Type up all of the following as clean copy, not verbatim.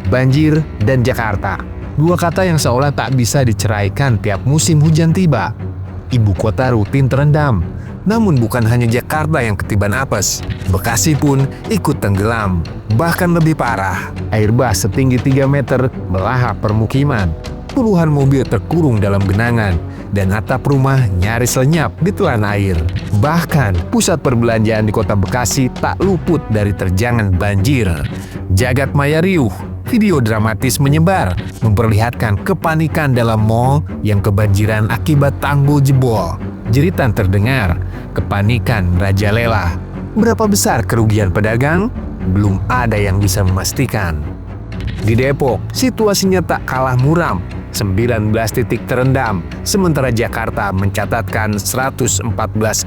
banjir, dan Jakarta. Dua kata yang seolah tak bisa diceraikan tiap musim hujan tiba. Ibu kota rutin terendam. Namun bukan hanya Jakarta yang ketiban apes, Bekasi pun ikut tenggelam. Bahkan lebih parah, air bah setinggi 3 meter melahap permukiman. Puluhan mobil terkurung dalam genangan, dan atap rumah nyaris lenyap ditelan air. Bahkan, pusat perbelanjaan di kota Bekasi tak luput dari terjangan banjir. Jagat maya riuh, video dramatis menyebar, memperlihatkan kepanikan dalam mal yang kebanjiran akibat tanggul jebol. Jeritan terdengar, kepanikan merajalela. Berapa besar kerugian pedagang? Belum ada yang bisa memastikan. Di Depok, situasinya tak kalah muram. 19 titik terendam, sementara Jakarta mencatatkan 114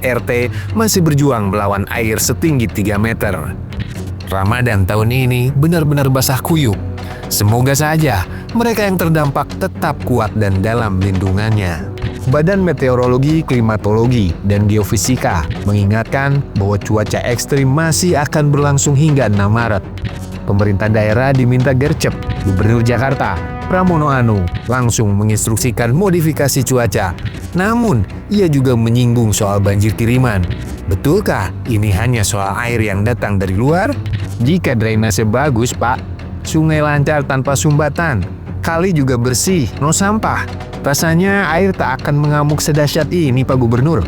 RT masih berjuang melawan air setinggi 3 meter. Ramadan tahun ini benar-benar basah kuyup. Semoga saja mereka yang terdampak tetap kuat dan dalam lindungannya. Badan Meteorologi, Klimatologi, dan Geofisika mengingatkan bahwa cuaca ekstrim masih akan berlangsung hingga 6 Maret. Pemerintah daerah diminta gercep. Gubernur Jakarta, Pramono Anung, langsung menginstruksikan modifikasi cuaca. Namun, ia juga menyinggung soal banjir kiriman. Betulkah ini hanya soal air yang datang dari luar? Jika drainase bagus, Pak, sungai lancar tanpa sumbatan, kali juga bersih, no sampah. Rasanya air tak akan mengamuk sedahsyat ini, Pak Gubernur.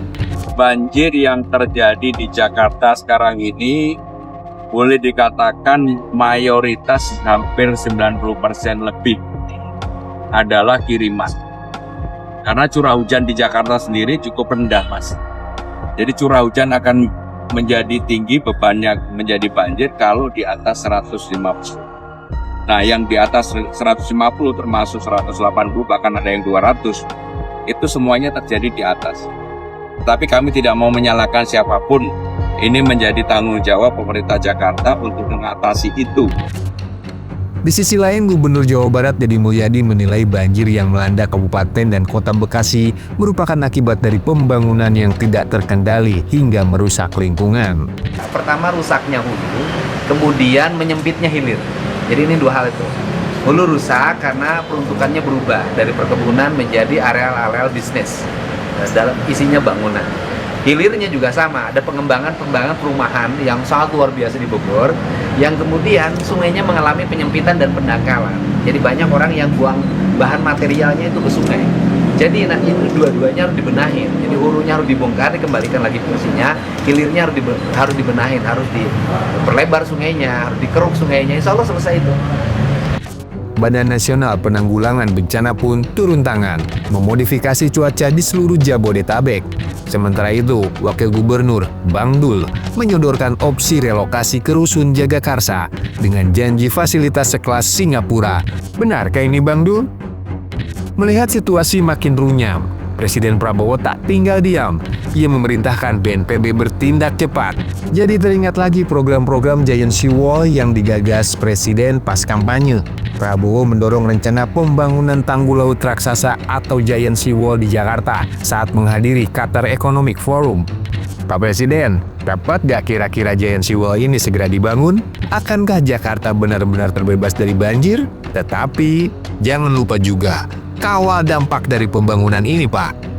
Banjir yang terjadi di Jakarta sekarang ini boleh dikatakan mayoritas hampir 90% lebih adalah kiriman. Karena curah hujan di Jakarta sendiri cukup rendah, Mas. Jadi curah hujan akan menjadi tinggi, bebannya menjadi banjir kalau di atas 150. Nah, yang di atas 150 termasuk 180 bahkan ada yang 200, itu semuanya terjadi di atas. Tapi kami tidak mau menyalahkan siapapun. Ini menjadi tanggung jawab pemerintah Jakarta untuk mengatasi itu. Di sisi lain, Gubernur Jawa Barat Deddy Mulyadi menilai banjir yang melanda Kabupaten dan Kota Bekasi merupakan akibat dari pembangunan yang tidak terkendali hingga merusak lingkungan. Pertama, rusaknya hulu, kemudian menyempitnya hilir. Jadi ini dua hal itu. Hulu rusak karena peruntukannya berubah dari perkebunan menjadi areal-areal bisnis. Dalam isinya bangunan. Hilirnya juga sama, ada pengembangan perumahan yang sangat luar biasa di Bogor, yang kemudian sungainya mengalami penyempitan dan pendangkalan. Jadi banyak orang yang buang bahan materialnya itu ke sungai. Jadi ini dua-duanya harus dibenahin. Jadi hulunya harus dibongkar, dikembalikan lagi fungsinya. Hilirnya harus dibenahin, harus diperlebar sungainya, harus dikeruk sungainya. Insya Allah selesai itu. Badan Nasional Penanggulangan Bencana pun turun tangan, memodifikasi cuaca di seluruh Jabodetabek. Sementara itu, Wakil Gubernur Bang Dul menyodorkan opsi relokasi ke Rusun Jagakarsa dengan janji fasilitas sekelas Singapura. Benarkah ini, Bang Dul? Melihat situasi makin runyam, Presiden Prabowo tak tinggal diam. Ia memerintahkan BNPB bertindak cepat. Jadi teringat lagi program-program Giant Sea Wall yang digagas Presiden pas kampanye. Prabowo mendorong rencana pembangunan tanggul laut raksasa atau Giant Sea Wall di Jakarta saat menghadiri Qatar Economic Forum. Pak Presiden, dapat gak kira-kira Giant Sea Wall ini segera dibangun? Akankah Jakarta benar-benar terbebas dari banjir? Tetapi, jangan lupa juga, kawal dampak dari pembangunan ini, Pak.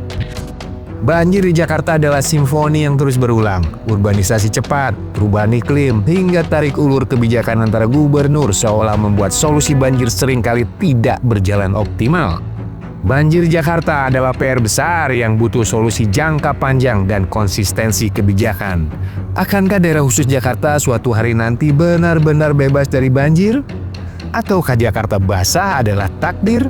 Banjir di Jakarta adalah simfoni yang terus berulang. Urbanisasi cepat, perubahan iklim, hingga tarik ulur kebijakan antara gubernur seolah membuat solusi banjir seringkali tidak berjalan optimal. Banjir Jakarta adalah PR besar yang butuh solusi jangka panjang dan konsistensi kebijakan. Akankah daerah khusus Jakarta suatu hari nanti benar-benar bebas dari banjir? Ataukah Jakarta basah adalah takdir?